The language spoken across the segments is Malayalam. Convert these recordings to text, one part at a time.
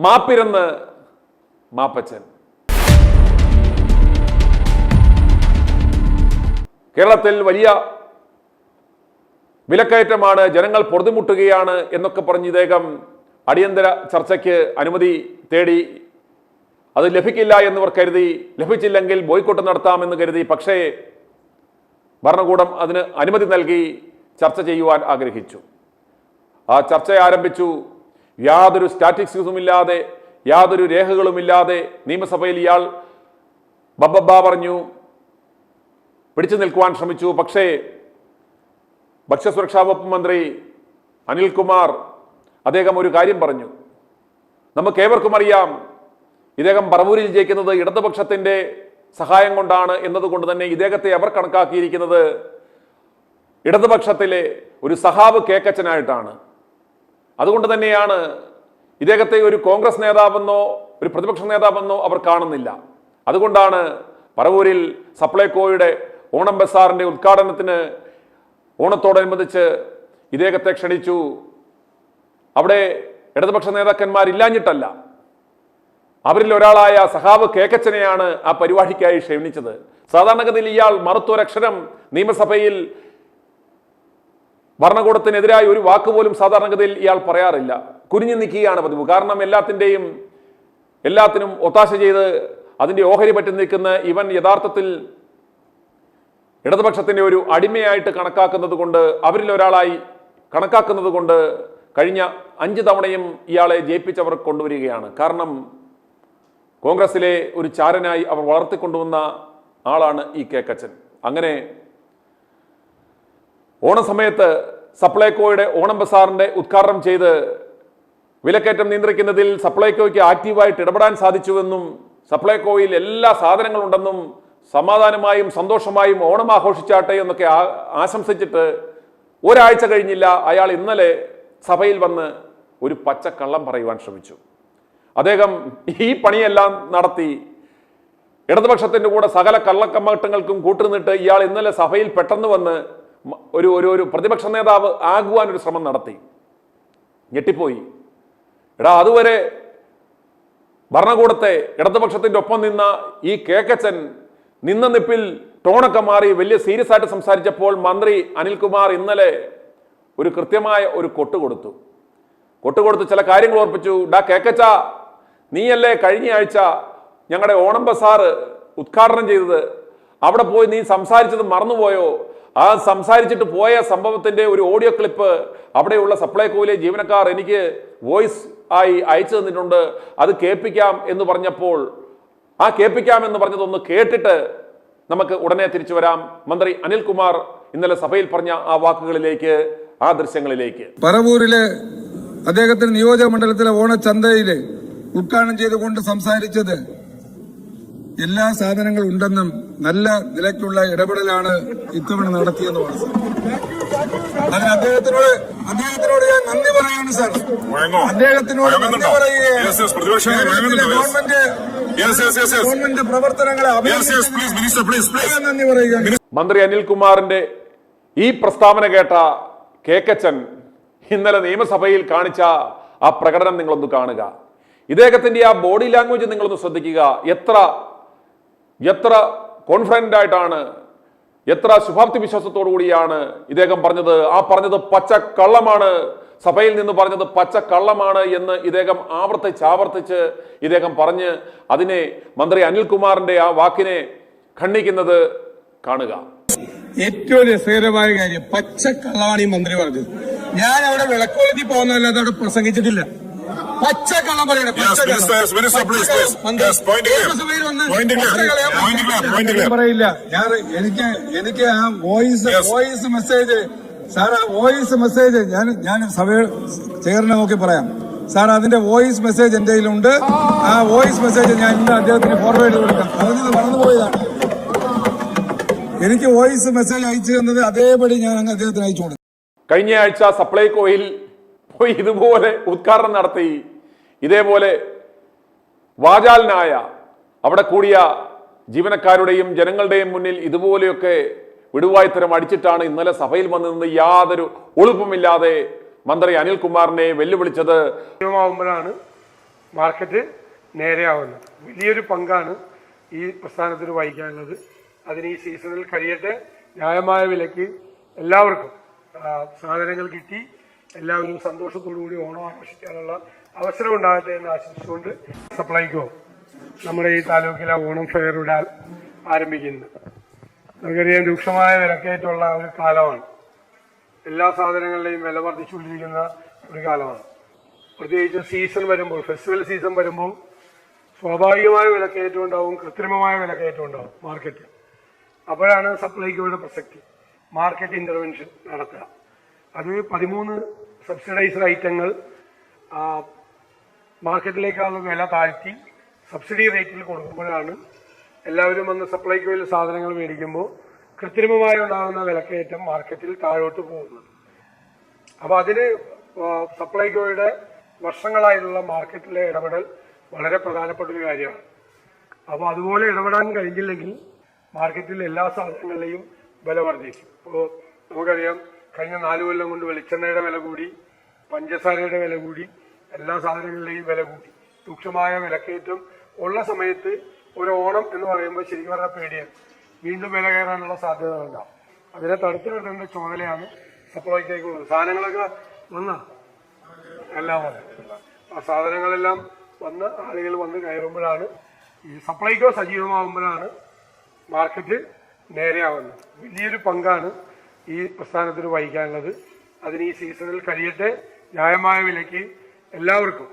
മാപ്പിരന്ന് മാപ്പച്ചൻ. കേരളത്തിൽ വലിയ വിലക്കയറ്റമാണ്, ജനങ്ങൾ പൊറുതിമുട്ടുകയാണ് എന്നൊക്കെ പറഞ്ഞ് ഇദ്ദേഹം അടിയന്തര ചർച്ചയ്ക്ക് അനുമതി തേടി. അത് ലഭിക്കില്ല എന്നിവർ കരുതി, ലഭിച്ചില്ലെങ്കിൽ ബോയ്ക്കോട്ട് നടത്താമെന്ന് കരുതി. പക്ഷേ ഭരണകൂടം അതിന് അനുമതി നൽകി ചർച്ച ചെയ്യുവാൻ ആഗ്രഹിച്ചു. ആ ചർച്ച ആരംഭിച്ചു. യാതൊരു സ്റ്റാറ്റിസ്റ്റിക്സുമില്ലാതെ, യാതൊരു രേഖകളുമില്ലാതെ നിയമസഭയിൽ ഇയാൾ ബബ്ബ പറഞ്ഞു, പിടിച്ചു നിൽക്കുവാൻ ശ്രമിച്ചു. പക്ഷേ ഭക്ഷ്യസുരക്ഷാ വകുപ്പ് മന്ത്രി അനിൽകുമാർ അദ്ദേഹം ഒരു കാര്യം പറഞ്ഞു. നമുക്കേവർക്കും അറിയാം, ഇദ്ദേഹം പറവൂരിൽ ജയിക്കുന്നത് ഇടതുപക്ഷത്തിന്റെ സഹായം കൊണ്ടാണ് എന്നതുകൊണ്ട് തന്നെ ഇദ്ദേഹത്തെ അവർ കണക്കാക്കിയിരിക്കുന്നത് ഇടതുപക്ഷത്തിലെ ഒരു സഹാവ് കേക്കച്ചനായിട്ടാണ്. അതുകൊണ്ട് തന്നെയാണ് ഇദ്ദേഹത്തെ ഒരു കോൺഗ്രസ് നേതാവെന്നോ ഒരു പ്രതിപക്ഷ നേതാവെന്നോ അവർ കാണുന്നില്ല. അതുകൊണ്ടാണ് പറവൂരിൽ സപ്ലൈകോയുടെ ഓണം ബസാറിന്റെ ഉദ്ഘാടനത്തിന് ഓണത്തോടനുബന്ധിച്ച് ഇദ്ദേഹത്തെ ക്ഷണിച്ചു. അവിടെ ഇടതുപക്ഷ നേതാക്കന്മാരില്ലാഞ്ഞിട്ടല്ല, അവരിൽ ഒരാളായ സഹാവ് കേക്കച്ചനെയാണ് ആ പരിപാടിക്കായി ക്ഷണിച്ചത്. സാധാരണഗതിയിൽ ഇയാൾ മറുത്തൊരക്ഷരം നിയമസഭയിൽ ഭരണകൂടത്തിനെതിരായി ഒരു വാക്കുപോലും സാധാരണഗതിയിൽ ഇയാൾ പറയാറില്ല. കുനിഞ്ഞു നിൽക്കുകയാണ് പതിവ്. കാരണം എല്ലാത്തിനും ഒത്താശ ചെയ്ത് അതിന്റെ ഓഹരി പറ്റി നിൽക്കുന്ന ഇവൻ യഥാർത്ഥത്തിൽ ഇടതുപക്ഷത്തിന്റെ ഒരു അടിമയായിട്ട് അവരിൽ ഒരാളായി കണക്കാക്കുന്നത് കൊണ്ട് കഴിഞ്ഞ 5 തവണയും ഇയാളെ ജയിപ്പിച്ചവർ കൊണ്ടുവരികയാണ്. കാരണം കോൺഗ്രസിലെ ഒരു ചാരനായി അവർ വളർത്തിക്കൊണ്ടുവന്ന ആളാണ് ഈ കേക്കച്ചൻ. അങ്ങനെ ഓണസമയത്ത് സപ്ലൈകോയുടെ ഓണം ബസാറിന്റെ ഉദ്ഘാടനം ചെയ്ത് വിലക്കയറ്റം നിയന്ത്രിക്കുന്നതിൽ സപ്ലൈകോയ്ക്ക് ആക്റ്റീവായിട്ട് ഇടപെടാൻ സാധിച്ചുവെന്നും സപ്ലൈകോയിൽ എല്ലാ സാധനങ്ങളുണ്ടെന്നും സമാധാനമായും സന്തോഷമായും ഓണം ആഘോഷിച്ചാട്ടെ എന്നൊക്കെ ആശംസിച്ചിട്ട് ഒരാഴ്ച കഴിഞ്ഞില്ല, അയാൾ ഇന്നലെ സഭയിൽ വന്ന് ഒരു പച്ചക്കള്ളം പറയുവാൻ ശ്രമിച്ചു. അദ്ദേഹം ഈ പണിയെല്ലാം നടത്തി ഇടതുപക്ഷത്തിന്റെ കൂടെ സകല കള്ളക്കമ്മട്ടങ്ങൾക്കും കൂട്ടുനിന്നിട്ട് ഇയാൾ ഇന്നലെ സഭയിൽ പെട്ടെന്ന് വന്ന് ഒരു പ്രതിപക്ഷ നേതാവ് ആകുവാൻ ഒരു ശ്രമം നടത്തി. ഞെട്ടിപ്പോയി. അതുവരെ ഭരണകൂടത്തെ ഇടതുപക്ഷത്തിന്റെ ഒപ്പം നിന്ന ഈ കേക്കച്ചൻ നിന്ന നിപ്പിൽ ടോണൊക്കെ മാറി വലിയ സീരിയസ് ആയിട്ട് സംസാരിച്ചപ്പോൾ മന്ത്രി അനിൽകുമാർ ഇന്നലെ ഒരു കൃത്യമായ ഒരു കൊട്ടുകൊടുത്തു ചില കാര്യങ്ങൾ ഓർപ്പിച്ചു. കേക്കച്ച, നീയല്ലേ കഴിഞ്ഞ ആഴ്ച ഞങ്ങളുടെ ഓണം ബസാർ ഉദ്ഘാടനം ചെയ്തത്? അവിടെ പോയി നീ സംസാരിച്ചത് മറന്നുപോയോ? ആ സംസാരിച്ചിട്ട് പോയ സംഭവത്തിന്റെ ഒരു ഓഡിയോ ക്ലിപ്പ് അവിടെയുള്ള സപ്ലൈകോയിലെ ജീവനക്കാർ എനിക്ക് വോയിസ് ആയി അയച്ചു തന്നിട്ടുണ്ട്, അത് കേൾപ്പിക്കാം എന്ന് പറഞ്ഞപ്പോൾ ആ കേൾപ്പിക്കാം എന്ന് പറഞ്ഞതൊന്ന് കേട്ടിട്ട് നമുക്ക് ഉടനെ തിരിച്ചു വരാം. മന്ത്രി അനിൽകുമാർ ഇന്നലെ സഭയിൽ പറഞ്ഞ ആ വാക്കുകളിലേക്ക്, ആ ദൃശ്യങ്ങളിലേക്ക്. പറവൂരിലെ അദ്ദേഹത്തിന്റെ നിയോജക മണ്ഡലത്തിലെ ഓണച്ചന്തയില് ഉദ്ഘാടനം ചെയ്തുകൊണ്ട് സംസാരിച്ചത് എല്ലാ സാധനങ്ങളും ഉണ്ടെന്നും നല്ല നിലയ്ക്കുള്ള ഇടപെടലാണ് ഇത്തവണ നടത്തിയെന്ന് പറഞ്ഞു. അതിന് അദ്ദേഹത്തിനോട് ഞാൻ നന്ദി പറയാണ് സാർ. അദ്ദേഹത്തിനോട് നന്ദി പറയുകയാണ്. ഗവൺമെന്റ് പ്രവർത്തനങ്ങളെ നന്ദി പറയുകയാണ്. മന്ത്രി അനിൽകുമാറിന്റെ ഈ പ്രസ്താവന കേട്ട കേക്കച്ചൻ ഇന്നലെ നിയമസഭയിൽ കാണിച്ച ആ പ്രകടനം നിങ്ങളൊന്ന് കാണുക. ഇദ്ദേഹത്തിന്റെ ആ ബോഡി ലാംഗ്വേജ് നിങ്ങളൊന്ന് ശ്രദ്ധിക്കുക. എത്ര കോൺഫിഡന്റ് ആയിട്ടാണ്, എത്ര ശുഭാപ്തി വിശ്വാസത്തോടു കൂടിയാണ് ഇദ്ദേഹം പറഞ്ഞത്. പറഞ്ഞത് പച്ചക്കള്ളമാണ്, സഭയിൽ നിന്ന് പറഞ്ഞത് പച്ചക്കള്ളമാണ് എന്ന് ഇദ്ദേഹം ആവർത്തിച്ച് ഇദ്ദേഹം പറഞ്ഞ് അതിനെ മന്ത്രി അനിൽകുമാറിന്റെ ആ വാക്കിനെ ഖണ്ഡിക്കുന്നത് കാണുക. ഏറ്റവും രസകരമായ കാര്യം, പച്ചക്കള്ളമാണ് ഈ മന്ത്രി പറഞ്ഞത്. ഞാൻ അവിടെ വിളക്കോളത്തി പോകുന്നതല്ലാതെ അവിടെ പ്രസംഗിച്ചിട്ടില്ല. പച്ചക്കള്ളം പറയണേ. പറയില്ല. എനിക്ക് ആ വോയിസ് മെസ്സേജ് സാർ, ആ വോയിസ് മെസ്സേജ് ഞാൻ സഭ ചേർന്ന് നോക്കി പറയാം സാർ. അതിന്റെ വോയിസ് മെസ്സേജ് എന്റെ കയ്യിലുണ്ട്. ആ വോയിസ് മെസ്സേജ് ഞാൻ ഇന്ന് അദ്ദേഹത്തിന് ഫോർവേഡ് കൊടുക്കാം. അതിന് മറന്നുപോയതാണ്. എനിക്ക് വോയിസ് മെസ്സേജ് അയച്ചു തന്നത് അതേപടി ഞാൻ അദ്ദേഹത്തിന് അയച്ചു കൊടുത്തു. കഴിഞ്ഞ ആഴ്ച സപ്ലൈകോയിൽ പോയി ഇതുപോലെ ഉദ്ഘാടനം നടത്തി. ഇതേപോലെ വാചാലനായ അവിടെ കൂടിയ ജീവനക്കാരുടെയും ജനങ്ങളുടെയും മുന്നിൽ ഇതുപോലെയൊക്കെ വിടുവായ്ത്തരം അടിച്ചിട്ടാണ് ഇന്നലെ സഭയിൽ വന്നു നിന്ന് യാതൊരു ഒളിപ്പുമില്ലാതെ മന്ത്രി അനിൽകുമാറിനെ വെല്ലുവിളിച്ചത്. ആവുമ്പോഴാണ് മാർക്കറ്റ് നേരെയാവുന്നത്. വലിയൊരു പങ്കാണ് ഈ പ്രസ്ഥാനത്തിന് വഹിക്കാനുള്ളത്. അതിന് ഈ സീസണിൽ കഴിയട്ടെ, ന്യായമായ വിലയ്ക്ക് എല്ലാവർക്കും സാധനങ്ങൾ കിട്ടി എല്ലാവരും സന്തോഷത്തോടുകൂടി ഓണം ആഘോഷിക്കാനുള്ള അവസരം ഉണ്ടാകട്ടെ എന്ന് ആശംസിച്ചുകൊണ്ട് സപ്ലൈകോ നമ്മുടെ ഈ താലൂക്കിലെ ഓണം ഫെയർ ഇവിടെ ആരംഭിക്കുന്നത്. നമുക്കറിയാം, രൂക്ഷമായ വിലക്കയറ്റമുള്ള ഒരു കാലമാണ്. എല്ലാ സാധനങ്ങളുടെയും വില വർദ്ധിച്ചുകൊണ്ടിരിക്കുന്ന ഒരു കാലമാണ്. പ്രത്യേകിച്ച് സീസൺ വരുമ്പോൾ, ഫെസ്റ്റിവൽ സീസൺ വരുമ്പോൾ സ്വാഭാവികമായ വിലക്കയറ്റം ഉണ്ടാവും, കൃത്രിമമായ വിലക്കയറ്റം ഉണ്ടാവും മാർക്കറ്റിൽ. അപ്പോഴാണ് സപ്ലൈകോയുടെ പ്രസക്തി. മാർക്കറ്റ് ഇന്റർവെൻഷൻ നടത്തുക. അത് 13 സബ്സിഡൈസ്ഡ് ഐറ്റങ്ങൾ മാർക്കറ്റിലേക്കുള്ള വില താഴ്ത്തി സബ്സിഡി റേറ്റിൽ കൊടുക്കുമ്പോഴാണ് എല്ലാവരും വന്ന് സപ്ലൈകോയിൽ സാധനങ്ങൾ മേടിക്കുമ്പോൾ കൃത്രിമമായി ഉണ്ടാകുന്ന വിലക്കയറ്റം മാർക്കറ്റിൽ താഴോട്ട് പോകുന്നത്. അപ്പോൾ അതിന് സപ്ലൈകോയുടെ വർഷങ്ങളായിട്ടുള്ള മാർക്കറ്റിലെ ഇടപെടൽ വളരെ പ്രധാനപ്പെട്ട ഒരു കാര്യമാണ്. അപ്പോൾ അതുപോലെ ഇടപെടാൻ കഴിഞ്ഞില്ലെങ്കിൽ മാർക്കറ്റിൽ എല്ലാ സാധനങ്ങളുടെയും വില വർദ്ധിക്കും. ഇപ്പോൾ നമുക്കറിയാം, കഴിഞ്ഞ 4 കൊല്ലം കൊണ്ട് വെളിച്ചെണ്ണയുടെ വില കൂടി, പഞ്ചസാരയുടെ വില കൂടി, എല്ലാ സാധനങ്ങളുടെയും വില കൂടി. രൂക്ഷമായ വിലക്കയറ്റം ഉള്ള സമയത്ത് ഒരു ഓണം എന്ന് പറയുമ്പോൾ ശരിക്കും പറഞ്ഞാൽ പേടിയാണ്. വീണ്ടും വില കയറാനുള്ള സാധ്യതകളുണ്ടാവും. അതിനെ തടുത്തു നിർത്തേണ്ട ചുമതലയാണ് സപ്ലൈകോയ്ക്കുള്ളത്. സാധനങ്ങളൊക്കെ വന്നാ എല്ലാം വന്നു. ആ സാധനങ്ങളെല്ലാം വന്ന് ആളുകൾ വന്ന് കയറുമ്പോഴാണ്, ഈ സപ്ലൈകോ സജീവമാകുമ്പോഴാണ് മാർക്കറ്റ് നേരെയാവുന്നത്. വലിയൊരു പങ്കാണ് ഈ പ്രസ്ഥാനത്തിന് വഹിക്കാനുള്ളത്. അതിന് ഈ സീസണിൽ കഴിയട്ടെ, ന്യായമായ വിലയ്ക്ക് എല്ലാവർക്കും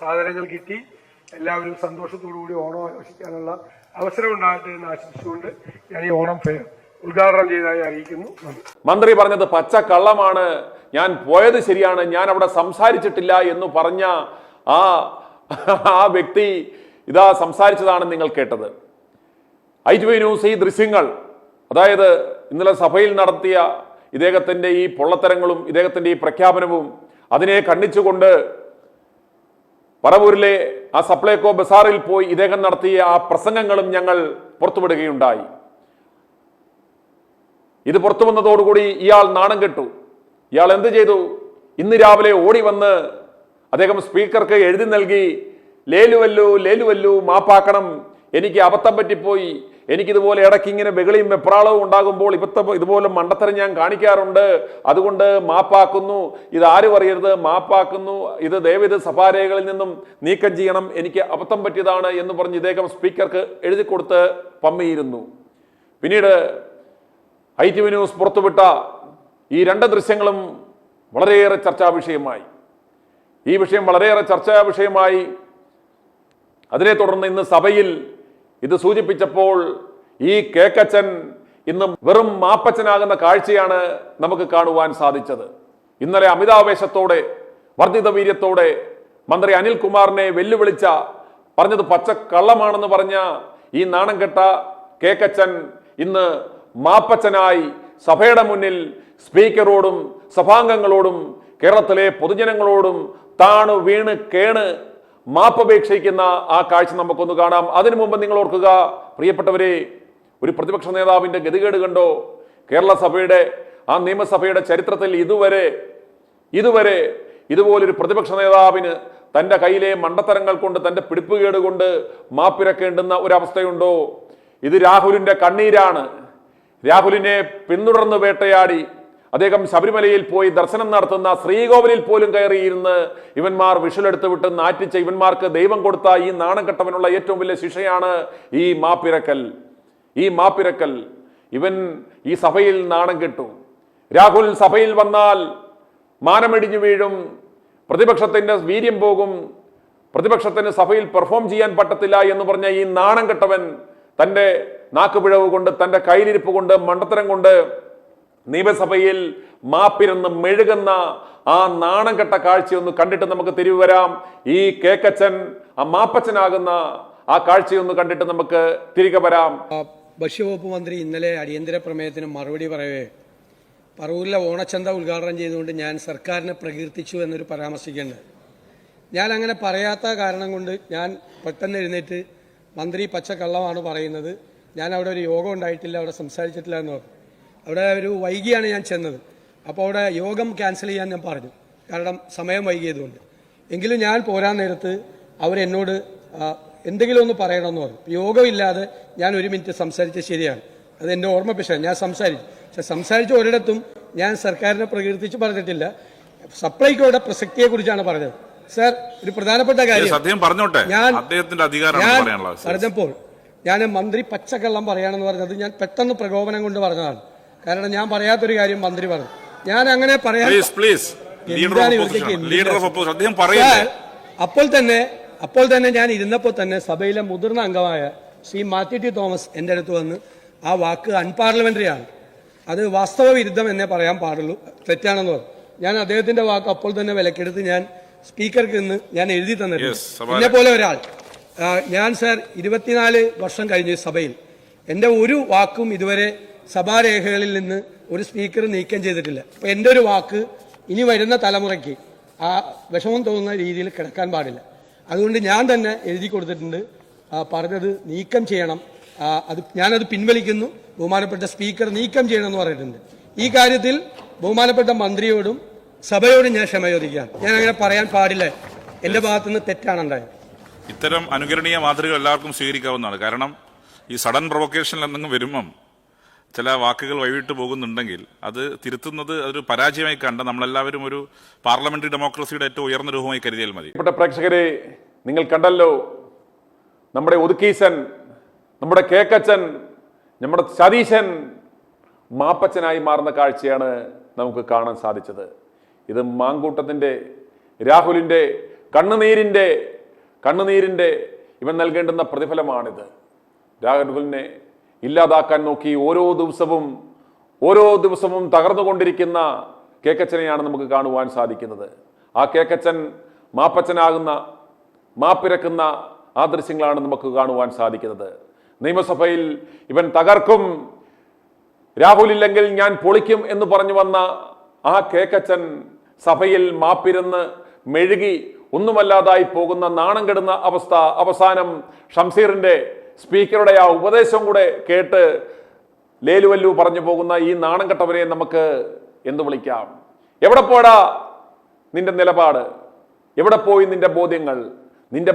സാധനങ്ങൾ കിട്ടി എല്ലാവരും സന്തോഷത്തോടുകൂടി ഓണം ആഘോഷിക്കാനുള്ള അവസരം ഉണ്ടാകട്ടെ എന്ന് ആശംസിച്ചുകൊണ്ട് ഞാൻ ഈ ഓണം ഫെയർ ഉദ്ഘാടനം ചെയ്തതായി അറിയിക്കുന്നു. മന്ത്രി പറഞ്ഞത് പച്ച കള്ളമാണ്, ഞാൻ പോയത് ശരിയാണ്, ഞാൻ അവിടെ സംസാരിച്ചിട്ടില്ല എന്ന് പറഞ്ഞ ആ വ്യക്തി ഇതാ സംസാരിച്ചതാണ് നിങ്ങൾ കേട്ടത്. ITV ന്യൂസ് ഈ ദൃശ്യങ്ങൾ, അതായത് ഇന്നലെ സഭയിൽ നടത്തിയ ഇദ്ദേഹത്തിന്റെ ഈ പൊള്ളത്തരങ്ങളും ഇദ്ദേഹത്തിന്റെ ഈ പ്രഖ്യാപനവും അതിനെ ഖണ്ഡിച്ചുകൊണ്ട് പറവൂരിലെ ആ സപ്ലൈകോ ബസാറിൽ പോയി ഇദ്ദേഹം നടത്തിയ ആ പ്രസംഗങ്ങളും ഞങ്ങൾ പുറത്തുവിടുകയുണ്ടായി. ഇത് പുറത്തു വന്നതോടുകൂടി ഇയാൾ നാണം കെട്ടു. ഇയാൾ എന്ത് ചെയ്തു? ഇന്ന് രാവിലെ ഓടി വന്ന് അദ്ദേഹം സ്പീക്കർക്ക് എഴുതി നൽകി, ലേലുവല്ലു മാപ്പാക്കണം, എനിക്ക് അബദ്ധം പറ്റിപ്പോയി, എനിക്കിതുപോലെ ഇടയ്ക്ക് ഇങ്ങനെ ബഹളിയും വെപ്രാളവും ഉണ്ടാകുമ്പോൾ ഇതുപോലെ മണ്ടത്തരം ഞാൻ കാണിക്കാറുണ്ട്, അതുകൊണ്ട് മാപ്പാക്കുന്നു, ഇത് ആരും അറിയരുത്, മാപ്പാക്കുന്നു, ഇത് ദയവിത് സഭാരേഖകളിൽ നിന്നും നീക്കം ചെയ്യണം, എനിക്ക് അബദ്ധം പറ്റിയതാണ് എന്ന് പറഞ്ഞ് ഇദ്ദേഹം സ്പീക്കർക്ക് എഴുതി കൊടുത്ത് പമ്മിയിരുന്നു. പിന്നീട് ITV ന്യൂസ് പുറത്തുവിട്ട ഈ 2 ദൃശ്യങ്ങളും വളരെയേറെ ചർച്ചാ വിഷയമായി. ഈ വിഷയം വളരെയേറെ ചർച്ചാ വിഷയമായി. അതിനെ തുടർന്ന് ഇന്ന് സഭയിൽ ഇത് സൂചിപ്പിച്ചപ്പോൾ ഈ കേക്കച്ചൻ ഇന്ന് വെറും മാപ്പച്ചനാകുന്ന കാഴ്ചയാണ് നമുക്ക് കാണുവാൻ സാധിച്ചത്. ഇന്നലെ അമിതാവേശത്തോടെ വർദ്ധിത വീര്യത്തോടെ മന്ത്രി അനിൽകുമാറിനെ വെല്ലുവിളിച്ച, പറഞ്ഞത് പച്ച കള്ളമാണെന്ന് പറഞ്ഞ ഈ നാണം കെട്ട കേക്കച്ചൻ ഇന്ന് മാപ്പച്ചനായി സഭയുടെ മുന്നിൽ സ്പീക്കറോടും സഭാംഗങ്ങളോടും കേരളത്തിലെ പൊതുജനങ്ങളോടും താണു വീണ് കേണ് മാപ്പപേക്ഷിക്കുന്ന ആ കാഴ്ച നമുക്കൊന്ന് കാണാം. അതിനു മുമ്പ് നിങ്ങൾ ഓർക്കുക പ്രിയപ്പെട്ടവരെ, ഒരു പ്രതിപക്ഷ നേതാവിന്റെ ഗതികേട് കണ്ടോ? കേരള സഭയുടെ ആ നിയമസഭയുടെ ചരിത്രത്തിൽ ഇതുവരെ ഇതുപോലൊരു പ്രതിപക്ഷ നേതാവിന് തൻ്റെ കയ്യിലെ മണ്ടത്തരങ്ങൾ കൊണ്ട്, തൻ്റെ പിടിപ്പുകേട് കൊണ്ട് മാപ്പിരക്കേണ്ടുന്ന ഒരവസ്ഥയുണ്ടോ? ഇത് രാഹുലിന്റെ കണ്ണീരാണ്. രാഹുലിനെ പിന്തുടർന്ന് വേട്ടയാടി അദ്ദേഹം ശബരിമലയിൽ പോയി ദർശനം നടത്തുന്ന ശ്രീകോവിലിൽ പോലും കയറിയിരുന്ന് ഇവന്മാർ വിഷലെടുത്ത് വിട്ട് നാറ്റിച്ച ഇവന്മാർക്ക് ദൈവം കൊടുത്ത ഈ നാണം കെട്ടവനുള്ള ഏറ്റവും വലിയ ശിക്ഷയാണ് ഈ മാപ്പിരക്കൽ. ഇവൻ ഈ സഭയിൽ നാണം കെട്ടു. രാഹുൽ സഭയിൽ വന്നാൽ മാനമിടിഞ്ഞു വീഴും, പ്രതിപക്ഷത്തിന്റെ വീര്യം പോകും, പ്രതിപക്ഷത്തിന് സഭയിൽ പെർഫോം ചെയ്യാൻ പറ്റത്തില്ല എന്ന് പറഞ്ഞ ഈ നാണം കെട്ടവൻ തൻ്റെ നാക്കുപിഴവ് കൊണ്ട്, തൻ്റെ കയ്യിലിരിപ്പ് കൊണ്ട്, മണ്ടത്തരം കൊണ്ട് നിയമസഭയിൽ മാപ്പിരുന്ന് മെഴുകുന്ന ആ നാണം കെട്ട കാഴ്ചയൊന്ന് കണ്ടിട്ട് നമുക്ക് തിരികെ വരാം. ഈ കേക്കച്ചൻ ആ മാപ്പച്ചനാകുന്ന ആ കാഴ്ചയൊന്ന് കണ്ടിട്ട് നമുക്ക് തിരികെ വരാം. ഭക്ഷ്യവകുപ്പ് മന്ത്രി ഇന്നലെ അടിയന്തര പ്രമേയത്തിന് മറുപടി പറയവേ പറവൂരിലെ ഓണച്ചന്ത ഉദ്ഘാടനം ചെയ്തുകൊണ്ട് ഞാൻ സർക്കാരിനെ പ്രകീർത്തിച്ചു എന്നൊരു പരാമർശിക്കേണ്ടത്. ഞാൻ അങ്ങനെ പറയാത്ത കാരണം കൊണ്ട് ഞാൻ പെട്ടെന്ന് എഴുന്നേറ്റ് മന്ത്രി പച്ചക്കള്ളമാണ് പറയുന്നത്, ഞാൻ അവിടെ ഒരു യോഗം ഉണ്ടായിട്ടില്ല, അവിടെ സംസാരിച്ചിട്ടില്ല എന്ന് പറഞ്ഞു. അവിടെ ഒരു വൈകിയാണ് ഞാൻ ചെന്നത്. അപ്പോൾ അവിടെ യോഗം ക്യാൻസൽ ചെയ്യാൻ ഞാൻ പറഞ്ഞു, കാരണം സമയം വൈകിയതുകൊണ്ട്. എങ്കിലും ഞാൻ പോരാൻ നേരത്ത് അവരെന്നോട് എന്തെങ്കിലും ഒന്ന് പറയണമെന്ന് പറഞ്ഞു. യോഗമില്ലാതെ ഞാൻ 1 മിനിറ്റ് സംസാരിച്ചത് ശരിയാണ്, അത് എൻ്റെ ഓർമ്മപ്പിശാണ്. ഞാൻ സംസാരിച്ചു, പക്ഷെ സംസാരിച്ച ഒരിടത്തും ഞാൻ സർക്കാരിനെ പ്രകീർത്തിച്ച് പറഞ്ഞിട്ടില്ല. സപ്ലൈകോയുടെ പ്രസക്തിയെക്കുറിച്ചാണ് പറഞ്ഞത്. സർ, ഒരു പ്രധാനപ്പെട്ട കാര്യം ഞാൻ പറഞ്ഞപ്പോൾ ഞാൻ മന്ത്രി പച്ചക്കള്ളം പറയാണെന്ന് പറഞ്ഞത് ഞാൻ പെട്ടെന്ന് പ്രകോപനം കൊണ്ട് പറഞ്ഞതാണ്. കാരണം ഞാൻ പറയാത്തൊരു കാര്യം മന്ത്രി പറഞ്ഞു. ഞാൻ അങ്ങനെ പറയാൻ അപ്പോൾ തന്നെ ഞാൻ ഇരുന്നപ്പോൾ തന്നെ സഭയിലെ മുതിർന്ന അംഗമായ ശ്രീ മാത്യു ടി തോമസ് എൻ്റെ അടുത്ത് വന്ന് ആ വാക്ക് അൺപാർലമെന്ററി ആണ്, അത് വാസ്തവവിരുദ്ധം എന്നേ പറയാൻ പാടുള്ളൂ, തെറ്റാണെന്ന് പറഞ്ഞു. ഞാൻ അദ്ദേഹത്തിന്റെ വാക്ക് അപ്പോൾ തന്നെ വിലക്കെടുത്ത് ഞാൻ സ്പീക്കർക്ക് ഇന്ന് ഞാൻ എഴുതി തന്നിട്ടുണ്ട്. എന്നെ പോലെ ഒരാൾ ഞാൻ സർ 24 വർഷം കഴിഞ്ഞു സഭയിൽ. എൻ്റെ ഒരു വാക്കും ഇതുവരെ സഭാരേഖകളിൽ നിന്ന് ഒരു സ്പീക്കർ നീക്കം ചെയ്തിട്ടില്ല. അപ്പോൾ എൻ്റെ ഒരു വാക്ക് ഇനി വരുന്ന തലമുറയ്ക്ക് ആ വിഷമം തോന്നുന്ന രീതിയിൽ കിടക്കാൻ പാടില്ല. അതുകൊണ്ട് ഞാൻ തന്നെ എഴുതി കൊടുത്തിട്ടുണ്ട്, പറഞ്ഞത് നീക്കം ചെയ്യണം, ഞാനത് പിൻവലിക്കുന്നു, ബഹുമാനപ്പെട്ട സ്പീക്കർ നീക്കം ചെയ്യണമെന്ന് പറഞ്ഞിട്ടുണ്ട്. ഈ കാര്യത്തിൽ ബഹുമാനപ്പെട്ട മന്ത്രിയോടും സഭയോടും ഞാൻ ക്ഷമ ചോദിക്കുകയാണ്. ഞാൻ അങ്ങനെ പറയാൻ പാടില്ല, എൻ്റെ ഭാഗത്തുനിന്ന് തെറ്റാണ് ഉണ്ടായത്. ഇത്തരം അനുകരണീയ മാതൃകകൾ എല്ലാവർക്കും സ്വീകരിക്കാവുന്നതാണ്. കാരണം ഈ സഡൻ പ്രൊവക്കേഷൻ എന്തെങ്കിലും വരുമ്പം ചില വാക്കുകൾ വഴിവിട്ട് പോകുന്നുണ്ടെങ്കിൽ അത് തിരുത്തുന്നത് അതൊരു പരാജയമായി കണ്ട നമ്മളെല്ലാവരും ഒരു പാർലമെന്ററി ഡെമോക്രസിയുടെ ഏറ്റവും ഉയർന്ന രൂപമായി കരുതിയാൽ മതി. പ്രേക്ഷകരെ, നിങ്ങൾ കണ്ടല്ലോ, നമ്മുടെ ഒതുക്കീസൻ, നമ്മുടെ കേക്കച്ചൻ, നമ്മുടെ സതീശൻ മാപ്പച്ചനായി മാറുന്ന കാഴ്ചയാണ് നമുക്ക് കാണാൻ സാധിച്ചത്. ഇത് മാങ്കൂട്ടത്തിന്റെ, രാഹുലിന്റെ കണ്ണുനീരിന്റെ ഇവൻ നൽകേണ്ടുന്ന പ്രതിഫലമാണിത്. രാഹുലിനെ ഇല്ലാതാക്കാൻ നോക്കി ഓരോ ദിവസവും തകർന്നുകൊണ്ടിരിക്കുന്ന കേക്കച്ചനെയാണ് നമുക്ക് കാണുവാൻ സാധിക്കുന്നത്. ആ കേക്കച്ചൻ മാപ്പച്ചനാകുന്ന, മാപ്പിരക്കുന്ന ആ ദൃശ്യങ്ങളാണ് നമുക്ക് കാണുവാൻ സാധിക്കുന്നത്. നിയമസഭയിൽ ഇവൻ തകർക്കും, രാഹുലില്ലെങ്കിൽ ഞാൻ പൊളിക്കും എന്ന് പറഞ്ഞു വന്ന ആ കേക്കച്ചൻ സഭയിൽ മാപ്പിരുന്ന് മെഴുകി ഒന്നുമല്ലാതായി പോകുന്ന നാണം കെടുന്ന അവസ്ഥ. അവസാനം ഷംസീറിന്റെ, സ്പീക്കറുടെ ആ ഉപദേശം കൂടെ കേട്ട് ലേലുവല്ലു പറഞ്ഞു പോകുന്ന ഈ നാണം കെട്ടവരെ നമുക്ക് എന്തു വിളിക്കാം? എവിടെ പോടാ നിന്റെ നിലപാട്? എവിടെ പോയി നിന്റെ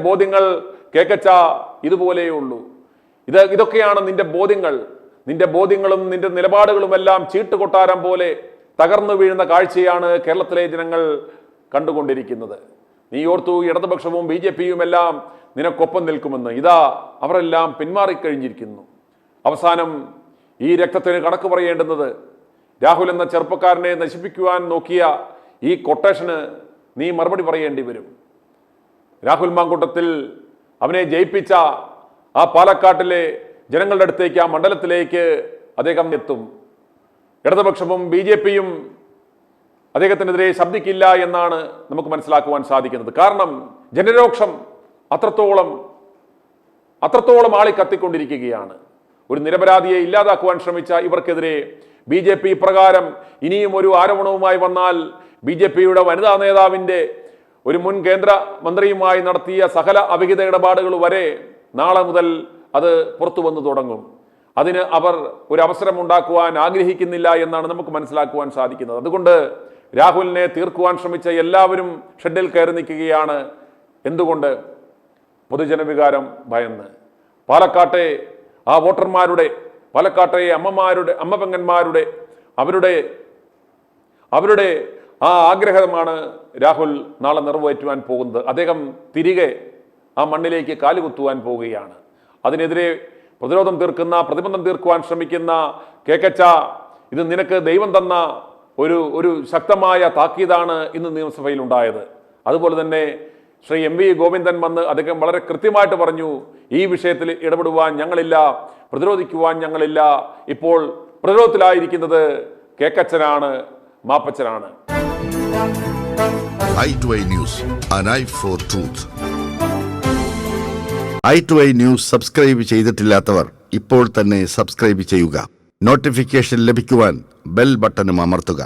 ബോധ്യങ്ങൾ? കേക്കച്ച ഇതുപോലെയുള്ളൂ. ഇതൊക്കെയാണ് നിന്റെ ബോധ്യങ്ങളും നിന്റെ നിലപാടുകളും എല്ലാം ചീട്ടുകൊട്ടാരം പോലെ തകർന്നു വീഴുന്ന കാഴ്ചയാണ് കേരളത്തിലെ ജനങ്ങൾ കണ്ടുകൊണ്ടിരിക്കുന്നത്. നീ ഓർത്തു ഇടതുപക്ഷവും BJPയും എല്ലാം നിനക്കൊപ്പം നിൽക്കുമെന്ന്. ഇതാ അവരെല്ലാം പിന്മാറിക്കഴിഞ്ഞിരിക്കുന്നു. അവസാനം ഈ രക്തത്തിന് കണക്ക് പറയേണ്ടുന്നത് രാഹുൽ എന്ന ചെറുപ്പക്കാരനെ നശിപ്പിക്കുവാൻ നോക്കിയ ഈ കൊട്ടേഷന് നീ മറുപടി പറയേണ്ടി വരും. രാഹുൽ മാങ്കൂട്ടത്തിൽ അവനെ ജയിപ്പിച്ച ആ പാലക്കാട്ടിലെ ജനങ്ങളുടെ അടുത്തേക്ക്, ആ മണ്ഡലത്തിലേക്ക് അദ്ദേഹം എത്തും. ഇടതുപക്ഷവും BJPയും അദ്ദേഹത്തിനെതിരെ ശബ്ദിക്കില്ല എന്നാണ് നമുക്ക് മനസ്സിലാക്കുവാൻ സാധിക്കുന്നത്. കാരണം ജനരോക്ഷം അത്രത്തോളം ആളി കത്തിക്കൊണ്ടിരിക്കുകയാണ്. ഒരു നിരപരാധിയെ ഇല്ലാതാക്കുവാൻ ശ്രമിച്ച ഇവർക്കെതിരെ BJP പ്രകാരം ഇനിയും ഒരു ആരോപണവുമായി വന്നാൽ BJPയുടെ വനിതാ നേതാവിന്റെ, ഒരു മുൻ കേന്ദ്ര മന്ത്രിയുമായി നടത്തിയ സകല അവിഹിത ഇടപാടുകൾ വരെ നാളെ മുതൽ അത് പുറത്തു വന്നു തുടങ്ങും. അതിന് അവർ ഒരു അവസരം ഉണ്ടാക്കുവാൻ ആഗ്രഹിക്കുന്നില്ല എന്നാണ് നമുക്ക് മനസ്സിലാക്കുവാൻ സാധിക്കുന്നത്. അതുകൊണ്ട് രാഹുലിനെ തീർക്കുവാൻ ശ്രമിച്ച എല്ലാവരും ഷെഡിൽ കയറി നിൽക്കുകയാണ്. എന്തുകൊണ്ട്? പൊതുജനവികാരം ഭയന്ന്. പാലക്കാട്ടെ ആ വോട്ടർമാരുടെ, പാലക്കാട്ടെ അമ്മപെങ്ങന്മാരുടെ അവരുടെ ആ ആഗ്രഹമാണ് രാഹുൽ നാളെ നിറവേറ്റുവാൻ പോകുന്നത്. അദ്ദേഹം തിരികെ ആ മണ്ണിലേക്ക് കാലുകുത്തുവാൻ പോവുകയാണ്. അതിനെതിരെ പ്രതിബന്ധം തീർക്കുവാൻ ശ്രമിക്കുന്ന കേക്കച്ച, ഇത് നിനക്ക് ദൈവം തന്ന ഒരു ശക്തമായ താക്കീതാണ് ഇന്ന് നിയമസഭയിൽ ഉണ്ടായത്. അതുപോലെ തന്നെ ശ്രീ MV ഗോവിന്ദൻ വന്ന് അദ്ദേഹം വളരെ കൃത്യമായിട്ട് പറഞ്ഞു, ഈ വിഷയത്തിൽ ഇടപെടുവാൻ ഞങ്ങളില്ല, പ്രതിരോധിക്കുവാൻ ഞങ്ങളില്ല. ഇപ്പോൾ പ്രതിരോധത്തിലായിരിക്കുന്നത് കേക്കച്ചനാണ്, മാപ്പച്ചനാണ്. i2i News, an eye for truth. i2i News subscribe ചെയ്തിട്ടില്ലാത്തവർ ഇപ്പോൾ തന്നെ സബ്സ്ക്രൈബ് ചെയ്യുക. നോട്ടിഫിക്കേഷൻ ലഭിക്കുവാൻ ബെൽ ബട്ടണും അമർത്തുക.